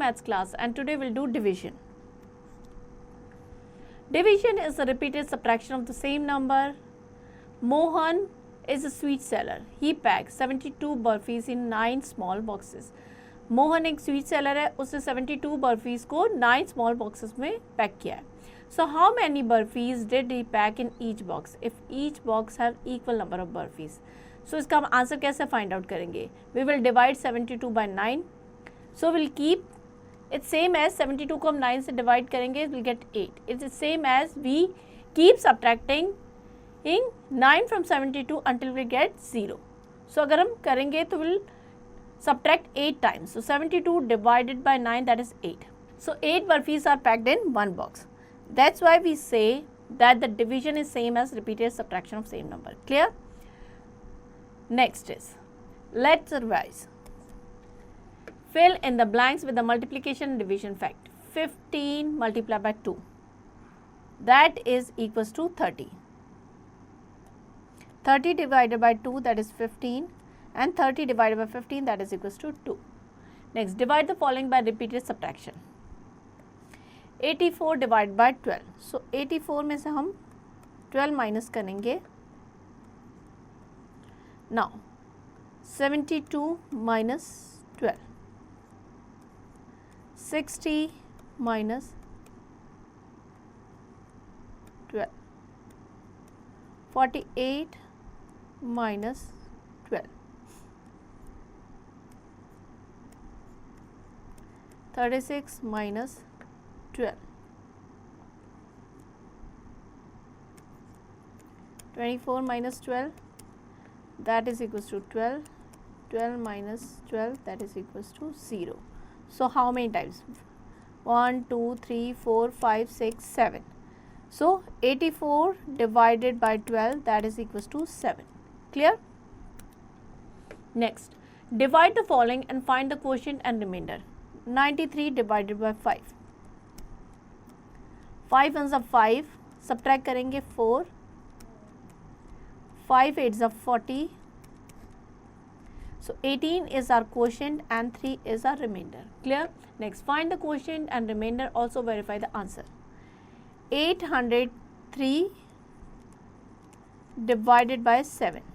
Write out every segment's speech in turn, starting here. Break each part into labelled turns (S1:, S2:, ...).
S1: maths class, and today we'll do division. Division is the repeated subtraction of the same number. Mohan is a sweet seller. He packed 72 burfis in 9 small boxes. Mohan एक sweet seller है, उसने 72 बर्फीज को 9 small boxes में pack किया है. So how many barfis did he pack in each box if each box have equal number of barfis. So इसका हम answer कैसे फाइंड आउट करेंगे? We will divide 72 by 9. So will keep it same as 72 को हम 9 से divide करेंगे, will get 8. It is same as we keep subtracting in 9 from 72 until we get 0. So अगर हम करेंगे तो will subtract 8 times. So 72 divided by 9, that is 8. So 8 burfis are packed in one box. That's why we say that the division is same as repeated subtraction of same number. Clear? Next is, let's revise. Fill in the blanks with the multiplication and division fact. 15 multiplied by 2, that is equals to 30. 30 divided by 2, that is 15. And 30 divided by 15, that is equals to 2. Next, divide the following by repeated subtraction. 84 divided by 12. So 84 में से हम 12 minus करेंगे. Now 72 minus 12. 60 minus 12. 48 minus 12. 36 minus 12. 24 minus 12, that is equals to 12. 12 minus 12, that is equals to 0. So how many times? 1, 2, 3, 4, 5, 6, 7. So 84 divided by 12, that is equals to 7. Clear? Next, divide the following and find the quotient and remainder. 93 divided by 5. 5 ones are 5. Subtract करेंगे 4. 5 8s are 40. So 18 is our quotient and 3 is our remainder. Clear? Next, find the quotient and remainder. Also verify the answer. 803 divided by 7.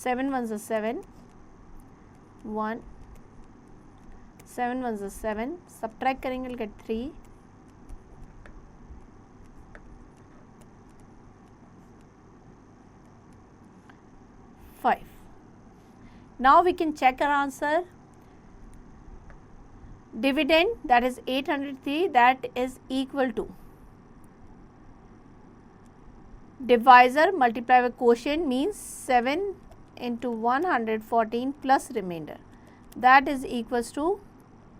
S1: 7 ones are 7. 1. 7 ones are 7. Subtract करेंगे, we'll get 3. 5. Now we can check our answer. Dividend, that is 803, that is equal to divisor multiplied by quotient, means 7 into 114 plus remainder, that is equals to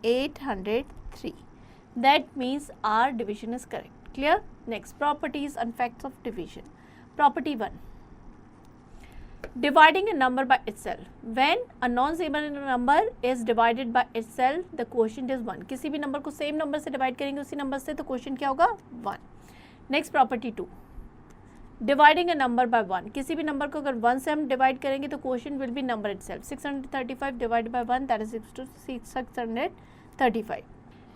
S1: 803. That means our division is correct. Clear? Next, properties and facts of division. Property 1. Dividing a number by itself. When a non-zero number is divided by itself, the quotient is 1. किसी भी number को same number से divide करेंगे उसी number से, तो quotient क्या होगा? 1. Next, property 2. Dividing a number bye 1. किसी भी नंबर को अगर 1 से हम डिवाइड करेंगे तो quotient will be number itself. 635 divided by 1, that is equal to 635.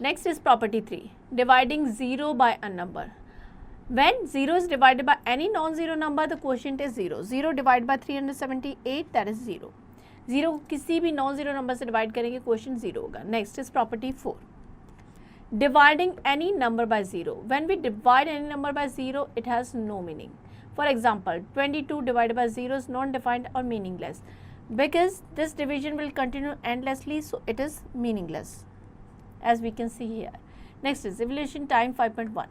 S1: Next is property 3. Dividing 0 by a number. When 0 is divided by any non-zero number, the quotient is 0. 0 divided by 378, that is 0. 0 किसी भी non-zero number से divide करेंगे, quotient 0 होगा. Next is property 4. Dividing any number by 0. When we divide any number by 0, it has no meaning. For example, 22 divided by 0 is non-defined or meaningless. Because this division will continue endlessly, so it is meaningless, as we can see here. Next is evaluation time 5.1.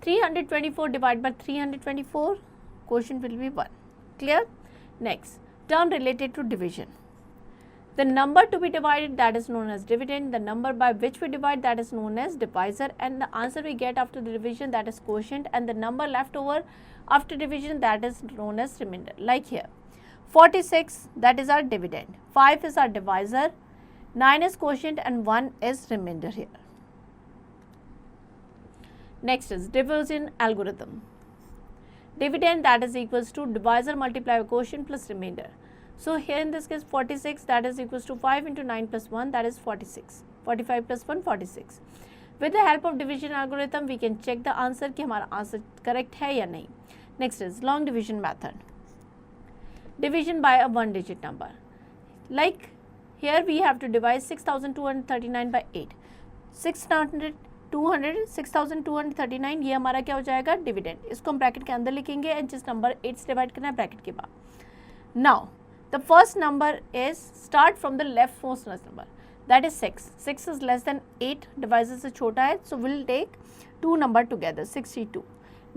S1: 324 divided by 324, quotient will be 1. Clear? Next, term related to division. The number to be divided, that is known as dividend. The number by which we divide, that is known as divisor. And the answer we get after the division, that is quotient. And the number left over after division, that is known as remainder. Like here, 46, that is our dividend. 5 is our divisor. 9 is quotient and 1 is remainder here. Next is division algorithm. dividend that is equals to divisor multiplied by quotient plus remainder. So here in this case 46 that is equals to 5 into 9 plus 1 that is 46. 45 plus 1 46. With the help of division algorithm we can check the answer कि हमारा answer correct है या नहीं. Next is long division method. Division by a one digit number. Like here we have to divide 6239 by 8. 6239 ये हमारा क्या हो जाएगा डिविडेंड. इसको हम ब्रैकेट के अंदर लिखेंगे एंड जिस नंबर 8 से डिवाइड करना है ब्रैकेट के बाद. Now the first number is start from the left most number that is 6. 6 is less than 8, divisor से छोटा है, so will take two number together 62.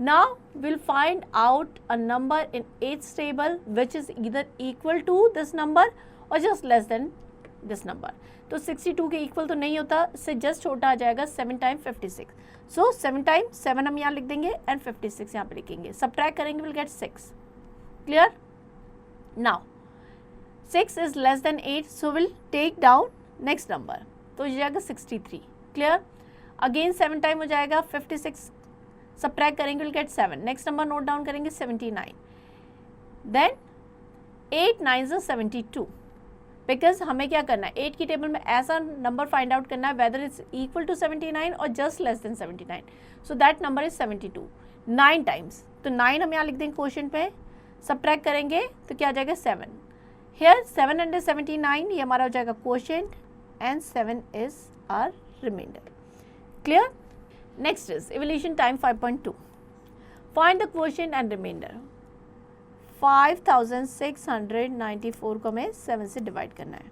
S1: Now we'll find out a number in 8th table which is either equal to this number or just less than this number. तो 62 के equal तो नहीं होता, इससे just छोटा आ जाएगा 7 टाइम 56. सो 7 time 7 हम यहाँ लिख देंगे एंड 56 यहाँ पे लिखेंगे. सब्ट्रैक्ट करेंगे will get 6. Clear. Now 6 is less than 8 so will take down next number, तो हो जाएगा 63. क्लियर. अगेन 7 टाइम हो जाएगा 56, सब्ट्रैक्ट करेंगे will gate 7. Next number note down करेंगे 79. Then 8 9 is 72. बिकॉज हमें क्या करना है 8 की टेबल में ऐसा नंबर फाइंड आउट करना है वेदर इट्स इक्वल टू 79 और just less then 79. So that number is 72. 9 times, तो 9 हम यहाँ लिख देंगे क्वोशिएंट पे, सब्ट्रैक्ट करेंगे तो क्या आ जाएगा 7. हियर 779 ये हमारा हो जाएगा quotient and 7 is our remainder. Clear. Next is evaluation time 5.2. Find the quotient and remainder. 5694 को हमें 7 से डिवाइड करना है.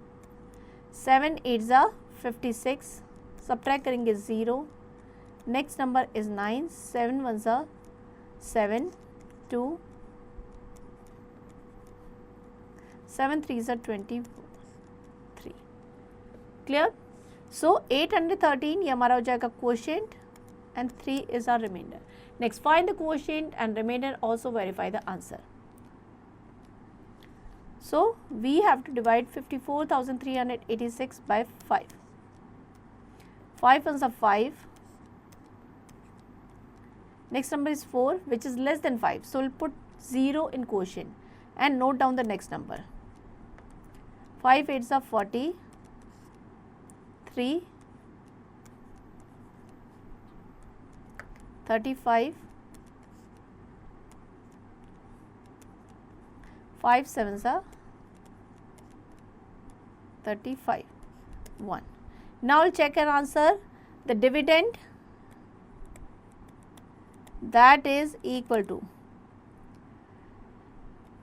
S1: 7 8 जा 56, सब्ट्रैक्ट करेंगे 0. Next number is 9. 7 1 जा 7, 2, 7 3 जा 23. क्लियर. सो 813 ये हमारा हो जाएगा quotient and 3 is our remainder. Next, find the quotient and remainder, also verify the answer. So we have to divide 54,386 by 5. 5 ones are 5. Next number is 4 which is less than 5, so we'll put 0 in quotient and note down the next number. 5 8s are 40. 3 35, 5 7s are 35, 1. Now we'll check our answer. The dividend that is equal to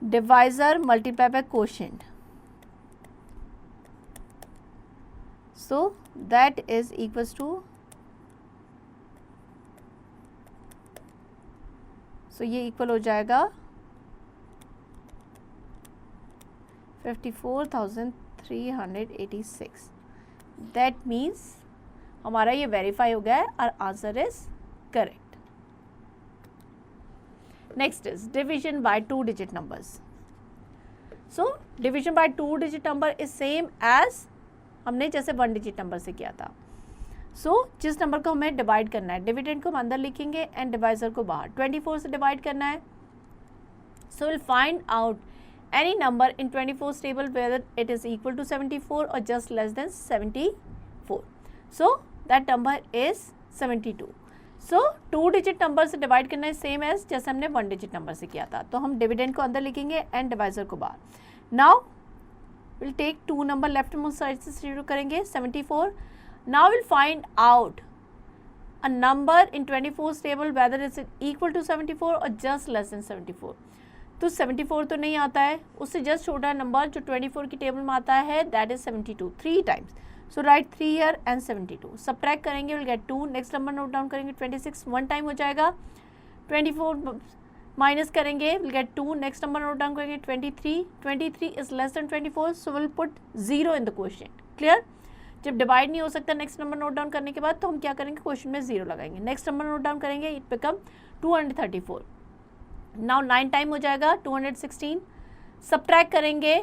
S1: divisor multiplied by quotient. So that is equals to, सो ये equal हो जाएगा 54,386. That means हमारा ये verify हो गया है और answer is correct. Next is division by 2 digit numbers. So division by 2 digit number is same as हमने जैसे 1 डिजिट नंबर से किया था. सो जिस नंबर को हमें डिवाइड करना है, डिविडेंड को हम अंदर लिखेंगे एंड डिवाइजर को बाहर. 24 से डिवाइड करना है, so will find out any number in 24 table whether it is equal to 74 और just less than 74. So that number is 72. सो 2 डिजिट नंबर से डिवाइड करना है सेम एज जैसे हमने 1 डिजिट नंबर से किया था. तो हम डिविडेंड को अंदर लिखेंगे एंड डिवाइजर को बाहर. Now will take 2 number left most side से शुरू करेंगे 74. Now we'll find out a number in 24's table whether it's equal to 74 or just less than 74. तो 74 तो नहीं आता है, उससे जस्ट छोटा नंबर जो 24 की टेबल में आता है that is 72. 3 times, so right 3 here and 72. Subtract करेंगे will get 2. Next number note down करेंगे 26. 1 टाइम हो जाएगा. 24 माइनस करेंगे will get 2. Next number note down करेंगे 23. 23 is less than 24, so will put 0 in the quotient. Clear. जब divide नहीं हो सकता नेक्स्ट नंबर नोट डाउन करने के बाद तो हम क्या करेंगे क्वेश्चन में 0 लगाएंगे. नेक्स्ट नंबर नोट डाउन करेंगे इट बिकम 234. नाउ 9 टाइम हो जाएगा 216. सब्ट्रैक्ट करेंगे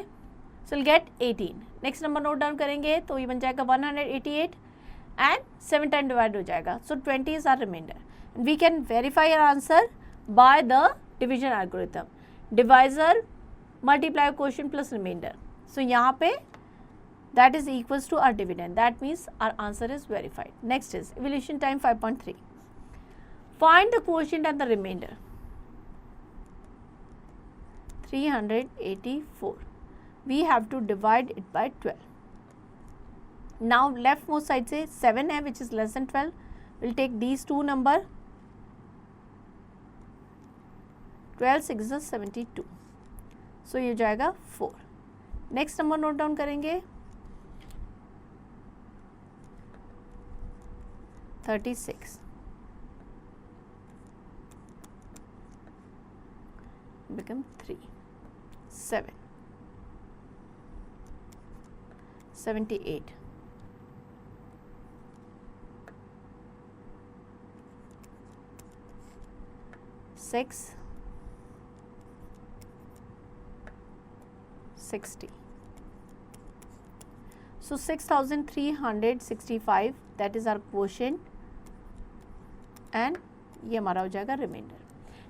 S1: so will get 18. Next number note down करेंगे तो ये बन जाएगा 188 एंड 7 टाइम डिवाइड हो जाएगा. So 20 is our remainder. We can verify our answer by the division algorithm, divisor multiply quotient plus remainder. So यहाँ पे that is equals to our dividend. That means our answer is verified. Next is evaluation time 5.3. Find the quotient and the remainder. 384. We have to divide it by 12. Now leftmost side से 7 है which is less than 12. We'll take these two number. 12 6 is 72. So ये जाएगा 4. Next number note down करेंगे 36. Become 3. 7. 78. 6. 60. So 6365 that is our quotient and ये हमारा हो जाएगा remainder.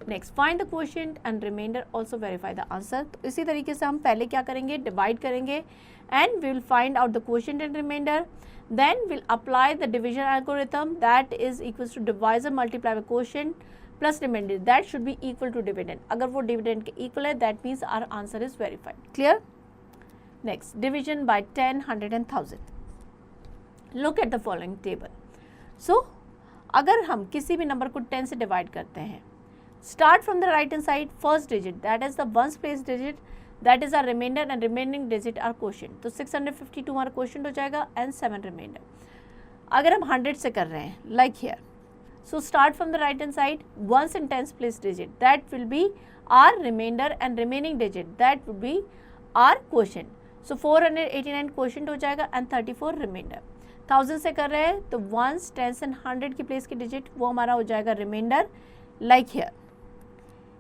S1: Next find the quotient and remainder also verify the answer. तो इसी तरीके से हम पहले क्या करेंगे, डिवाइड करेंगे and we will find out the quotient and remainder. Then will apply the division algorithm that is equals to divisor multiply by quotient plus remainder that should be equal to dividend. अगर वो dividend के equal है that means our answer is verified. Clear. Next division by 10, 100 and 1000. Look at the following table. So अगर हम किसी भी number को 10 से डिवाइड करते हैं, start from the right hand side, first digit that is the ones place digit that is our remainder and remaining digit are quotient. तो 652 हमारा क्वोशिएंट हो जाएगा एंड 7 रिमाइंडर. अगर हम 100 से कर रहे हैं like here, so start from the right hand side, ones and tens place digit that will be our remainder and remaining digit that will be our quotient. So 489 quotient हो जाएगा and 34 reminder. 1000 से कर रहे हैं तो once, tense and 100 की place की digit वो हमारा हो जाएगा रिमाइंडर लाइक हियर,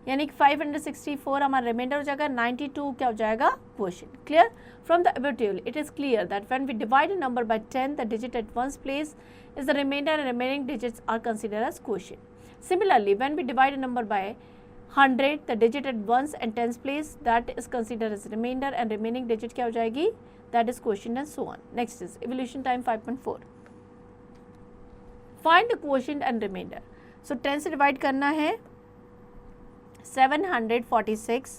S1: यानी कि 564 हमारा रिमाइंडर हो जाएगा, 92 क्या हो जाएगा quotient. Clear. From the above table it is clear that when we divide a number by 10 the digit at ones place is the remainder and remaining digits are considered as quotient. Similarly, when we divide a number by 100, the digit at ones and tens place that is considered as remainder and remaining digit क्या हो जाएगी, that is quotient and so on. Next is evaluation time 5.4. Find the quotient and remainder. So 10 से divide करना है 746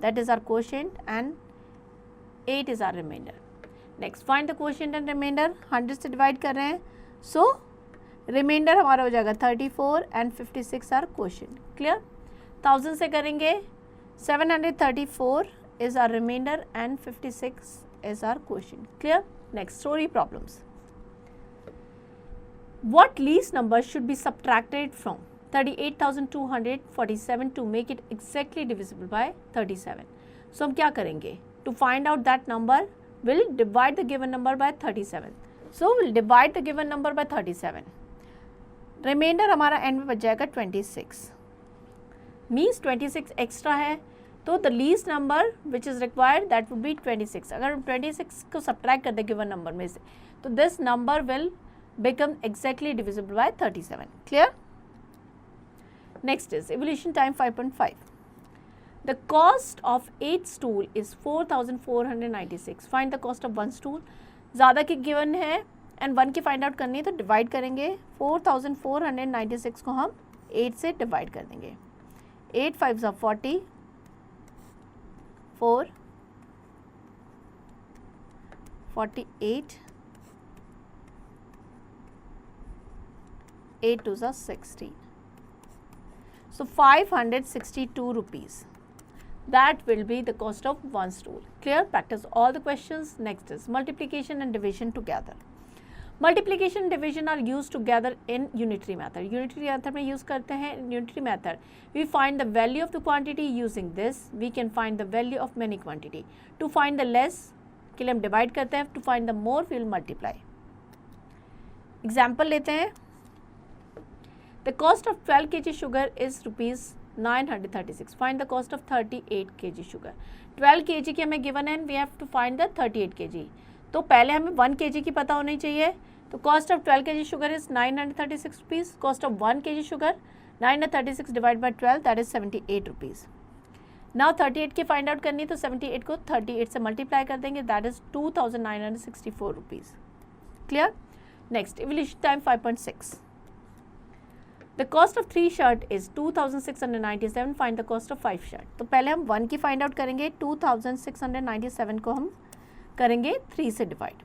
S1: that is our quotient and 8 is our remainder. Next find the quotient and remainder. 100 से divide कर रहे हैं, so remainder हमारा हो जाएगा 34 and 56 आर क्वोशिएंट. क्लियर. 1000 से करेंगे 734 is our remainder and 56 is our quotient. Clear. Next story problems. What least number should be subtracted from 38,247 to make it exactly divisible by 37? So हम क्या करेंगे, to find out that number we'll divide the given number by 37. So we'll divide the given number by 37. Remainder हमारा end में बच जाएगा 26. Means 26 extra है, तो the least number which is required that would be 26. अगर हम 26 को subtract कर दें given number में से, तो this number will become exactly divisible by 37. Clear? Next is evaluation time 5.5. The cost of 8 stool is 4,496. Find the cost of 1 stool. ज़्यादा की गिवन है एंड 1 की फाइंड आउट करनी है तो डिवाइड करेंगे. 4,496 को हम 8 से डिवाइड कर देंगे. 8 5 are 40, 4 48, 8 2s are 16. So 562 rupees. That will be the cost of 1 stool. Clear? Practice all the questions. Next is multiplication and division together. Multiplication and division are used together in unitary method. Unitary method में use करते हैं. In unitary method, we find the value of the quantity using this. We can find the value of many quantity. To find the less के लिए हम divide करते हैं. To find the more, we will multiply. Example लेते हैं. The cost of 12 kg sugar is rupees 936. Find the cost of 38 kg sugar. 12 kg की हमें given है. We have to find the 38 kg. तो पहले हमें 1 kg की पता होनी चाहिए. तो cost of 12 kg sugar is 936 rupees. Cost of 1 kg sugar 9 and 36 divided by 12, that is 78 rupees. Now 38 की फाइंड आउट करनी है तो 78 को 38 से मल्टीप्लाई कर देंगे, that is 2964 rupees. Clear. Next, evolution time 5.6. The cost of 3 shirt is 2697. Find the cost of 5 shirt. तो पहले हम 1 की फाइंड आउट करेंगे. 2697 को हम करेंगे 3 से divide.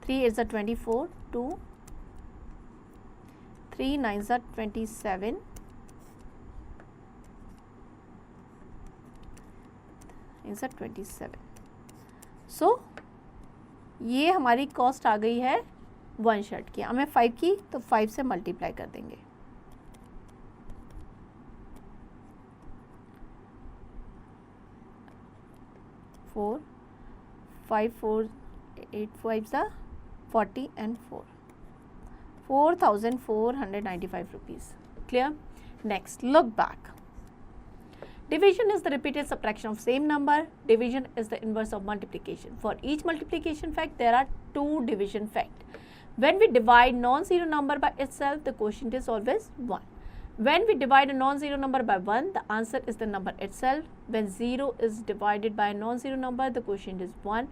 S1: 3 is 24, 2, 3 9s are 27, is 27. सो ये हमारी कॉस्ट आ गई है 1 शर्ट की. हमें 5 की तो 5 से मल्टीप्लाई कर देंगे. 4 5 4 8 5 are 40 and 4. 4,495 rupees. Clear? Next, look back. Division is the repeated subtraction of same number. Division is the inverse of multiplication. For each multiplication fact, there are 2 division facts. When we divide non-zero number by itself, the quotient is always 1. When we divide a non-zero number by 1, the answer is the number itself. When 0 is divided by a non-zero number, the quotient is 1.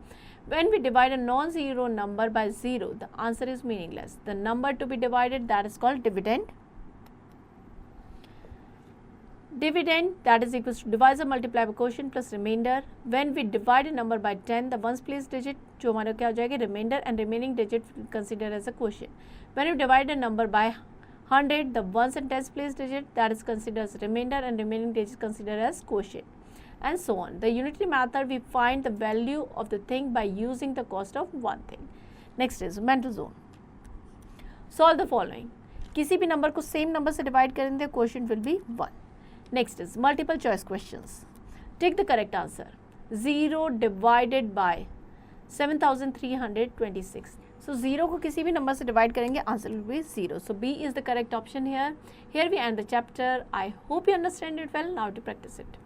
S1: When we divide a non-zero number by 0, the answer is meaningless. The number to be divided, that is called dividend. Dividend, that is equals to divisor multiplied by quotient plus remainder. When we divide a number by 10, the ones place digit जो हमारा क्या हो जाएगा remainder and remaining digit considered as a quotient. When we divide a number by 100, the ones and tens place digit that is considered as remainder and remaining digit considered as quotient, and so on. The unitary method, we find the value of the thing by using the cost of one thing. Next is mental zone. Solve the following. किसी भी number को same number से divide करेंगे, quotient will be 1. Next is multiple choice questions. Take the correct answer. 0 divided by 7326. So 0 को किसी भी number से divide करेंगे, answer will be 0. So B is the correct option here. Here we end the chapter. I hope you understand it well. Now to practice it.